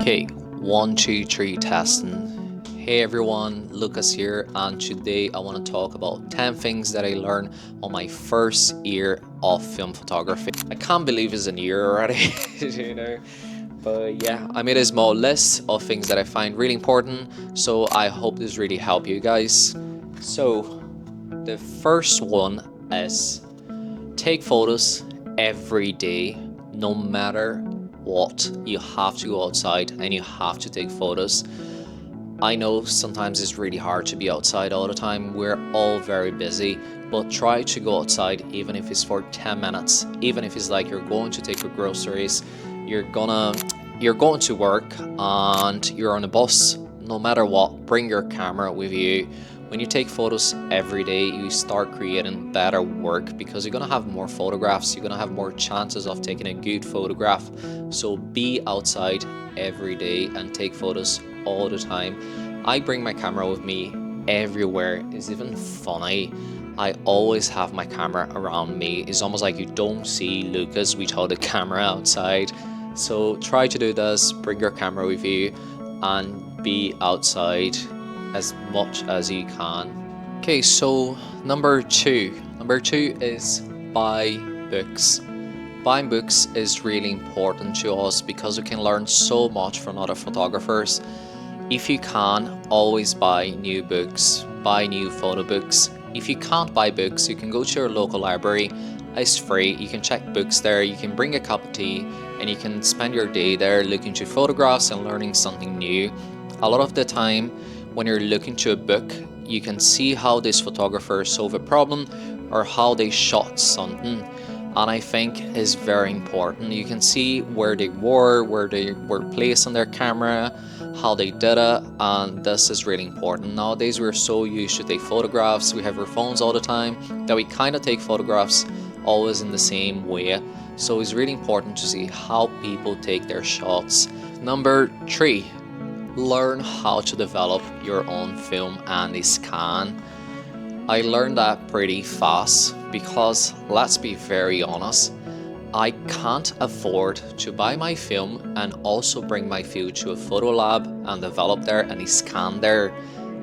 Okay, 1, 2, 3 testing. Hey everyone, Lucas here, and today I want to talk about 10 things that I learned on my first year of film photography. I can't believe it's a year already, But yeah, I made a small list of things that I find really important, so I hope this really help you guys. So, the first one is take photos every day, no matter what. You have to go outside and you have to take photos. I know sometimes it's really hard to be outside all the time. We're all very busy, but try to go outside even if it's for 10 minutes. Even if it's like you're going to take your groceries, you're going to work and you're on a bus. No matter what, bring your camera with you. When you take photos every day, you start creating better work because you're gonna have more photographs, you're gonna have more chances of taking a good photograph. So be outside every day and take photos all the time. I bring my camera with me everywhere. It's even funny, I always have my camera around me. It's almost like you don't see Lucas without the camera outside. So try to do this, bring your camera with you and be outside as much as you can. Okay, so number two is buy books. Buying books is really important to us because we can learn so much from other photographers. If you can, always buy new books, buy new photo books. If you can't buy books, you can go to your local library. It's free, you can check books there, you can bring a cup of tea and you can spend your day there looking to photographs and learning something new. A lot of the time when you're looking to a book, you can see how this photographer solved a problem or how they shot something, and I think is very important. You can see where they were placed on their camera, how they did it, and this is really important. Nowadays we're so used to take photographs, we have our phones all the time, that we kind of take photographs always in the same way. So it's really important to see how people take their shots. Number 3, learn how to develop your own film and scan. I learned that pretty fast because, let's be very honest, I can't afford to buy my film and also bring my film to a photo lab and develop there and scan there.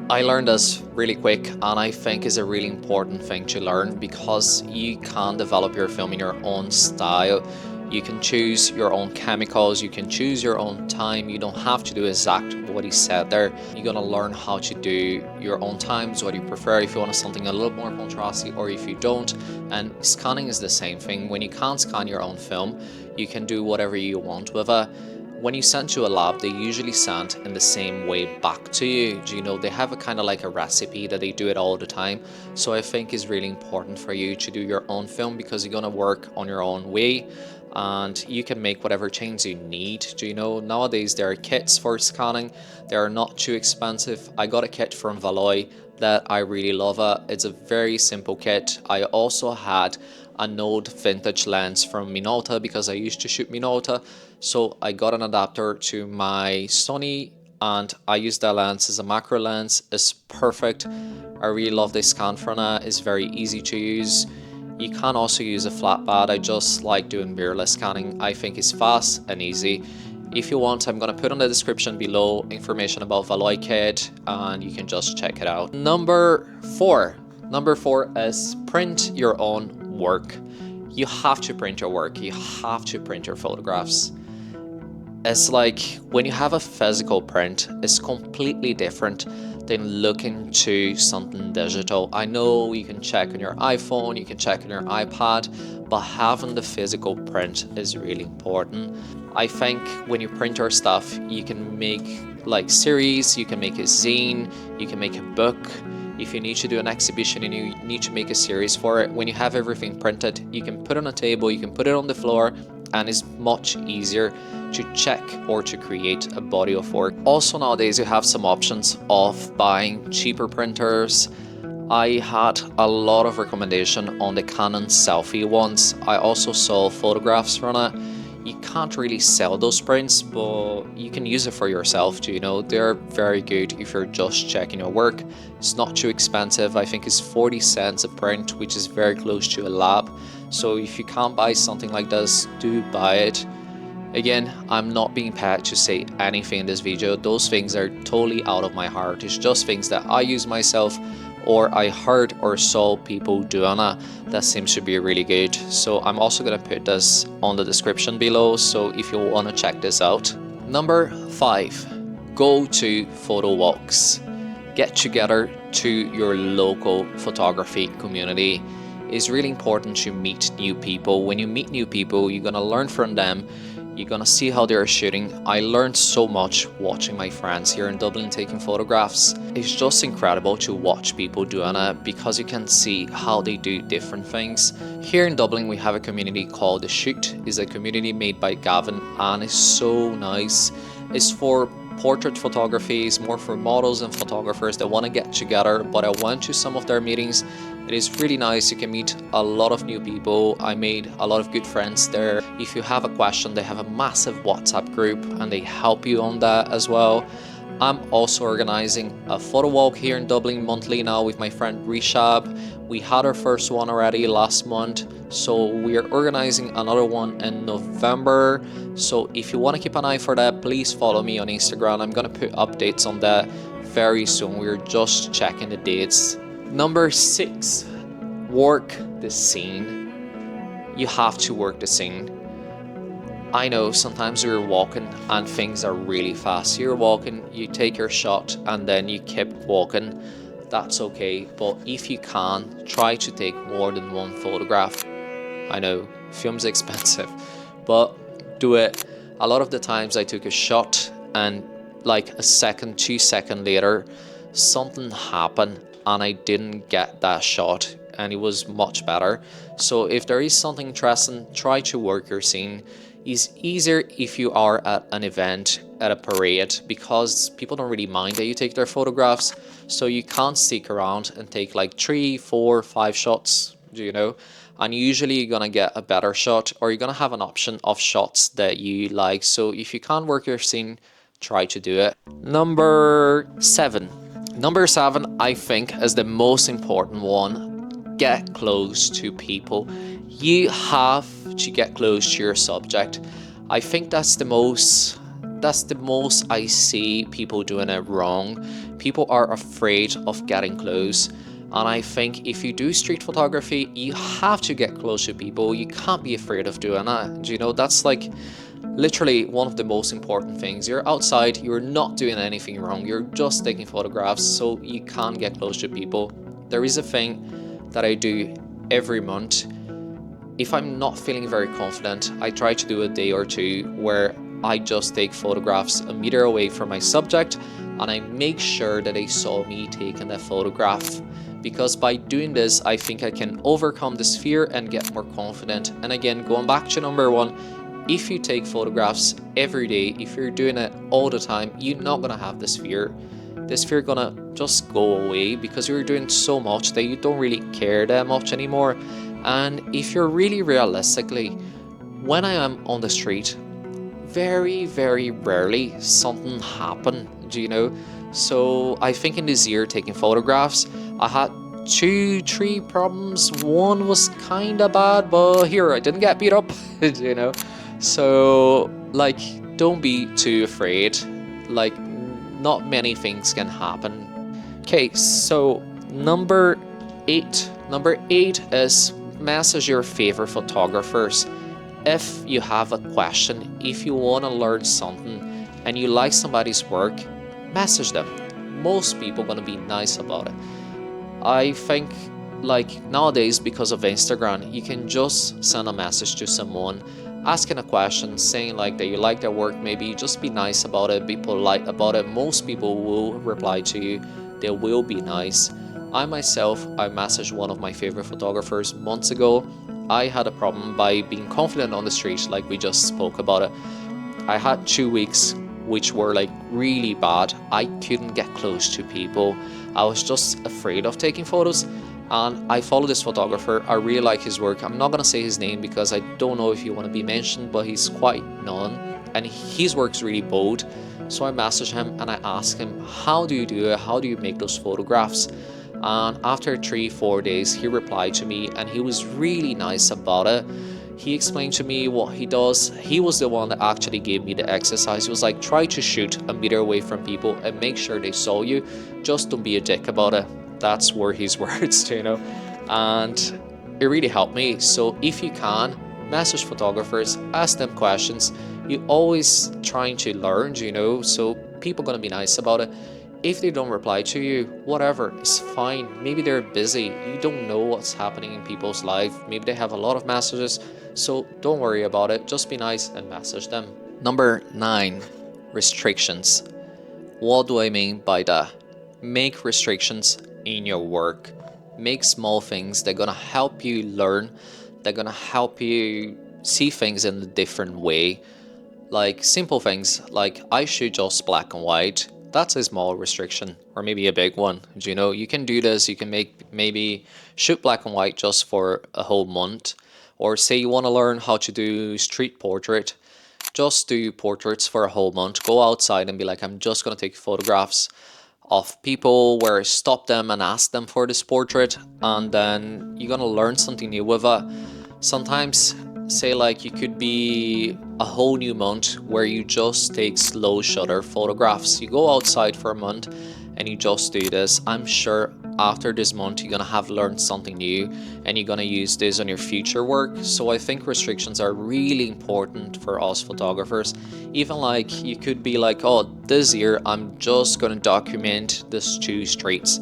I learned this really quick and I think is a really important thing to learn because you can develop your film in your own style. You can choose your own chemicals, you can choose your own time, you don't have to do exact what he said there. You're gonna learn how to do your own times, what you prefer, if you want something a little more contrasty or if you don't. And scanning is the same thing. When you can't scan your own film, you can do whatever you want with it. When you send to a lab, they usually send in the same way back to you. They have a kind of like a recipe that they do it all the time. So I think it's really important for you to do your own film because you're gonna work on your own way and you can make whatever changes you need. Nowadays there are kits for scanning. They are not too expensive. I got a kit from Valoy that I really love it. It's a very simple kit. I also had an old vintage lens from Minolta because I used to shoot Minolta, so I got an adapter to my Sony and I use that lens as a macro lens. It's perfect. I really love the scan from it. It's very easy to use. You can also use a flat pad. I just like doing mirrorless scanning. I think it's fast and easy. If you want, I'm gonna put on the description below information about Valoy kit and you can just check it out. Number 4 is print your own work. You have to print your work. You have to print your photographs. It's like when you have a physical print, it's completely different than looking to something digital. I know you can check on your iPhone, you can check on your iPad, but having the physical print is really important. I think when you print your stuff, you can make like series, you can make a zine, you can make a book. If you need to do an exhibition and you need to make a series for it, when you have everything printed, you can put it on a table, you can put it on the floor, and it's much easier to check or to create a body of work. Also nowadays you have some options of buying cheaper printers. I had a lot of recommendation on the Canon selfie ones. I also saw photographs from it. You can't really sell those prints, but you can use it for yourself too. They're very good if you're just checking your work. It's not too expensive. I think it's 40 cents a print, which is very close to a lab. So if you can't buy something like this, do buy it. Again, I'm not being paid to say anything in this video. Those things are totally out of my heart. It's just things that I use myself, or I heard or saw people doing it that seems to be really good. So I'm also going to put this on the description below, so if you want to check this out. Number 5, go to photo walks. Get together to your local photography community. It's really important to meet new people. When you meet new people, you're going to learn from them. You're gonna see how they're shooting. I learned so much watching my friends here in Dublin taking photographs. It's just incredible to watch people doing it because you can see how they do different things. Here in Dublin we have a community called The Shoot. It's a community made by Gavin and it's so nice. It's for portrait photography, it's more for models and photographers that want to get together, but I went to some of their meetings. It is really nice. You can meet a lot of new people. I made a lot of good friends there. If you have a question, they have a massive WhatsApp group and they help you on that as well. I'm also organizing a photo walk here in Dublin monthly now with my friend Rishab. We had our first one already last month, so we are organizing another one in November. So if you want to keep an eye for that, please follow me on Instagram. I'm going to put updates on that very soon. We're just checking the dates. Number 6, work the scene. You have to work the scene. I know sometimes you're walking and things are really fast. You're walking, you take your shot and then you keep walking. That's okay, but if you can, try to take more than one photograph. I know, film's expensive, but do it. A lot of the times I took a shot and like a second, 2 seconds later, something happened and I didn't get that shot and it was much better. So if there is something interesting, try to work your scene. It's easier if you are at an event, at a parade, because people don't really mind that you take their photographs, so you can't stick around and take like 3, 4, 5 shots, you know, and usually you're gonna get a better shot or you're gonna have an option of shots that you like. So if you can't work your scene, try to do it. Number 7, I think, is the most important one. Get close to people. You have to get close to your subject. I think that's the most I see people doing it wrong. People are afraid of getting close, and I think if you do street photography, you have to get close to people. You can't be afraid of doing that. You know, that's like literally one of the most important things. You're outside, you're not doing anything wrong, you're just taking photographs, so you can't get close to people. There is a thing that I do every month. If I'm not feeling very confident, I try to do a day or two where I just take photographs a meter away from my subject and I make sure that they saw me taking that photograph. Because by doing this, I think I can overcome this fear and get more confident. And again, going back to number 1, if you take photographs every day, if you're doing it all the time, you're not gonna have this fear. This fear gonna just go away because you're doing so much that you don't really care that much anymore. And if you're really realistically, when I am on the street, very, very rarely something happened, you know. So I think in this year taking photographs, I had 2, 3 problems. One was kind of bad, but here I didn't get beat up, you know. So like, don't be too afraid. Like, not many things can happen. Okay, so number 8 is message your favorite photographers. If you have a question, if you want to learn something and you like somebody's work, message them. Most people are going to be nice about it. I think like nowadays, because of Instagram, you can just send a message to someone asking a question, saying like that you like their work. Maybe just be nice about it, be polite about it. Most people will reply to you. They will be nice. I messaged one of my favorite photographers months ago. I had a problem by being confident on the street, like we just spoke about it. I had 2 weeks which were like really bad. I couldn't get close to people. I was just afraid of taking photos, and I follow this photographer. I really like his work. I'm not gonna say his name because I don't know if you want to be mentioned, but he's quite known and his work's really bold. So I messaged him and I asked him, how do you do it? How do you make those photographs? And after 3-4 days, he replied to me and he was really nice about it. he explained to me what he does. He was the one that actually gave me the exercise. He was like, try to shoot a meter away from people and make sure they saw you. Just don't be a dick about it. That's were his words, you know. And it really helped me. So if you can, message photographers, ask them questions. You always trying to learn, you know, so people gonna be nice about it. If they don't reply to you, whatever, it's fine. Maybe they're busy. You don't know what's happening in people's life. Maybe they have a lot of messages. So don't worry about it. Just be nice and message them. Number 9, restrictions. What do I mean by that? Make restrictions in your work. Make small things. They're gonna help you learn. They're gonna help you see things in a different way. Like simple things like I shoot just black and white. That's a small restriction, or maybe a big one. You know, you can do this. You can maybe shoot black and white just for a whole month, or say you want to learn how to do street portrait. Just do portraits for a whole month. Go outside and be like, I'm just gonna take photographs of people where I stop them and ask them for this portrait, and then you're gonna learn something new with it. Sometimes say like you could be a whole new month where you just take slow shutter photographs. You go outside for a month and you just do this. I'm sure after this month you're gonna have learned something new and you're gonna use this on your future work. So I think restrictions are really important for us photographers. Even like you could be like, oh, this year I'm just gonna document these 2 streets.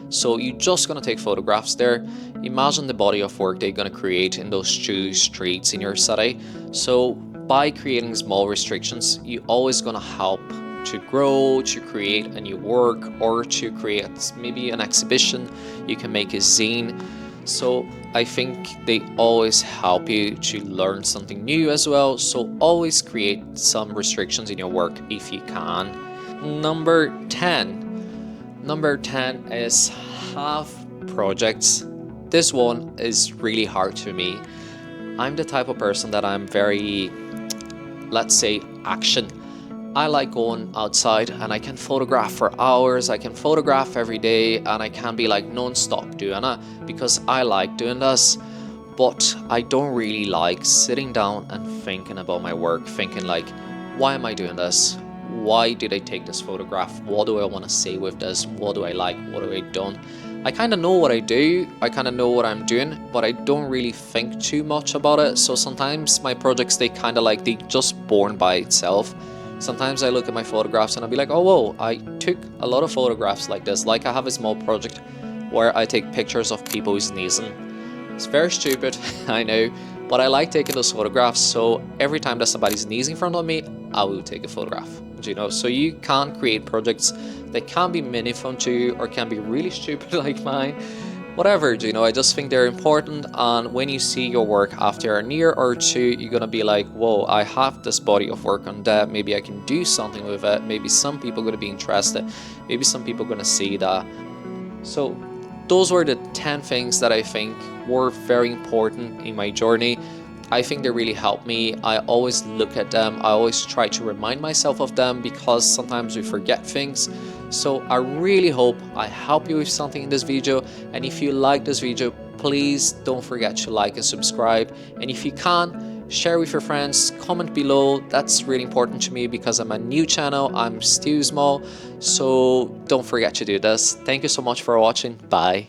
So you're just gonna take photographs there. Imagine the body of work they're gonna create in those 2 streets in your city. So by creating small restrictions, you're always gonna help to grow, to create a new work, or to create maybe an exhibition. You can make a zine. So I think they always help you to learn something new as well. So always create some restrictions in your work if you can. Number 10 is have projects. This one is really hard to me. I'm the type of person that I'm very, let's say, action. I like going outside and I can photograph for hours. I can photograph every day and I can be like non-stop doing it because I like doing this. But I don't really like sitting down and thinking about my work, thinking like, why am I doing this? Why did I take this photograph? What do I want to say with this? What do I like? What do I don't? I kind of know what I do. I kind of know what I'm doing, but I don't really think too much about it. So sometimes my projects, they kind of like, they just born by itself. Sometimes I look at my photographs and I'll be like, oh, whoa, I took a lot of photographs like this. Like I have a small project where I take pictures of people sneezing. It's very stupid, I know, but I like taking those photographs. So every time that somebody sneezes in front of me, I will take a photograph, you know. So you can create projects that can be mini fun to you or can be really stupid like mine. Whatever, you know, I just think they're important. And when you see your work after a year or 2, you're gonna be like, whoa, I have this body of work on that. Maybe I can do something with it. Maybe some people are gonna be interested. Maybe some people are gonna see that. So those were the 10 things that I think were very important in my journey. I think they really helped me. I always look at them. I always try to remind myself of them because sometimes we forget things. So I really hope I help you with something in this video. And if you like this video, please don't forget to like and subscribe. And if you can, share with your friends, comment below. That's really important to me because I'm a new channel. I'm still small. So don't forget to do this. Thank you so much for watching. Bye.